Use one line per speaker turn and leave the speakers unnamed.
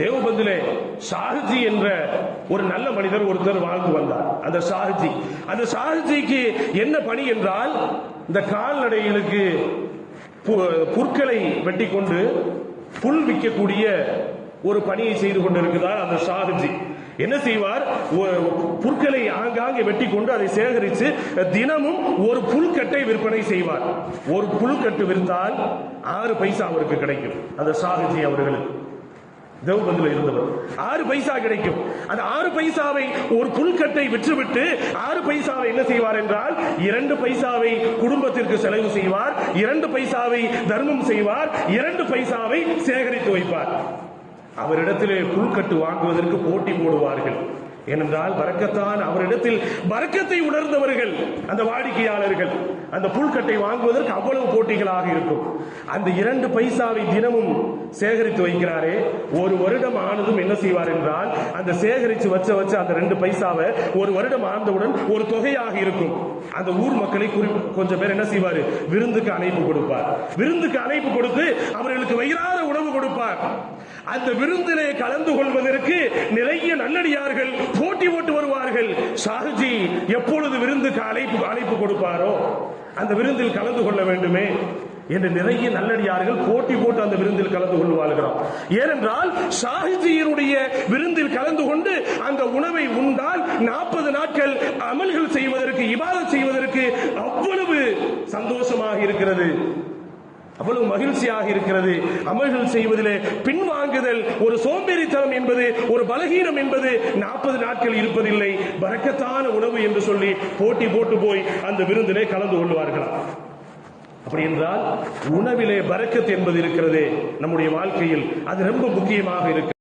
தேவபந்திலே ஷாஹிஜி என்ற ஒரு நல்ல மனிதர் ஒருத்தர் வாழ்ந்து வந்தார். அந்த ஷாஹிஜிக்கு என்ன பணி என்றால், இந்த கால்நடைகளுக்கு புற்களை வெட்டி கொண்டு புல் விற்கக்கூடிய ஒரு பணியை செய்து கொண்டிருக்கிறார். அந்த ஷாஹிஜி என்ன செய்வார், புற்களை ஆங்காங்கே வெட்டி கொண்டு அதை சேகரித்து தினமும் ஒரு புல்கட்டை விற்பனை செய்வார். ஒரு புல்கட்டு விற்றால் 6 பைசா அவருக்கு கிடைக்கும். அந்த ஷாஹிஜி அவர்களுக்கு தேவபந்தில் இருந்தவர் 6 பைசா கிடைக்கும். அந்த 6 பைசாவை ஒரு புல்கட்டை விற்றுவிட்டு 6 பைசாவை என்ன செய்வார் என்றால் 2 பைசாவை குடும்பத்திற்கு செலவு செய்வார், 2 பைசாவை தர்மம் செய்வார், 2 பைசாவை சேகரித்து வைப்பார். அவரிடத்திலே புல்கட்டு வாங்குவதற்கு போட்டி போடுவார்கள். ஏனென்றால் பரக்கத்தான் அவரிடத்தில் பரக்கத்தை உணர்ந்தவர்கள் அந்த வாடிக்கையாளர்கள் அந்த புல்கட்டை வாங்குவதற்கு அவ்வளவு போட்டிகளாக இருக்கும். அந்த 2 பைசாவை தினமும் சேகரித்து வைக்கிறாரே, ஒரு வருடம் ஆனதும் என்ன செய்வார் என்றால், அந்த சேகரித்து வச்ச அந்த 2 பைசாவை ஒரு வருடம் ஆனவுடன் ஒரு தொகையாக இருக்கும். அந்த ஊர் மக்களை கொஞ்சம் பேர் என்ன செய்வார், விருந்துக்கு அழைப்பு கொடுப்பார். விருந்துக்கு அழைப்பு கொடுத்து அவர்களுக்கு வயிறார உணவு கொடுப்பார். அந்த விருந்திலே கலந்து கொள்வதற்கு நிறைய நல்லடியார்கள் போட்டி போட்டு வருவார்கள். ஷாஹிஜி எப்பொழுது விருந்துக்கு அழைப்பு கொடுப்பாரோ அந்த விருந்தில் கலந்து கொள்ள வேண்டுமே என்று நிறைய நல்லடியார்கள் போட்டி போட்டு அந்த விருந்தில் கலந்து கொள்வார்கள். ஏனென்றால் ஷாஹிஜியினுடைய விருந்தில் கலந்து கொண்டு அந்த உணவை உண்டால் 40 நாட்கள் அமல்கள் செய்வதற்கு, இபாதத் செய்வதற்கு அவ்வளவு சந்தோஷமாக இருக்கிறது, அவ்வளவு மகிழ்ச்சியாக இருக்கிறது. அமல்கள் செய்வதிலே பின்வாங்குதல், ஒரு சோம்பேறித்தனம் என்பது, ஒரு பலகீனம் என்பது 40 நாட்கள் இருப்பதில்லை. பரக்கத்தான உணவு என்று சொல்லி போட்டி போட்டு போய் அந்த விருந்திலே கலந்து கொள்வார்களாம். அப்படி என்றால் உணவிலே பரக்கத் என்பது இருக்கிறதே நம்முடைய வாழ்க்கையில், அது ரொம்ப முக்கியமாக இருக்கிறது.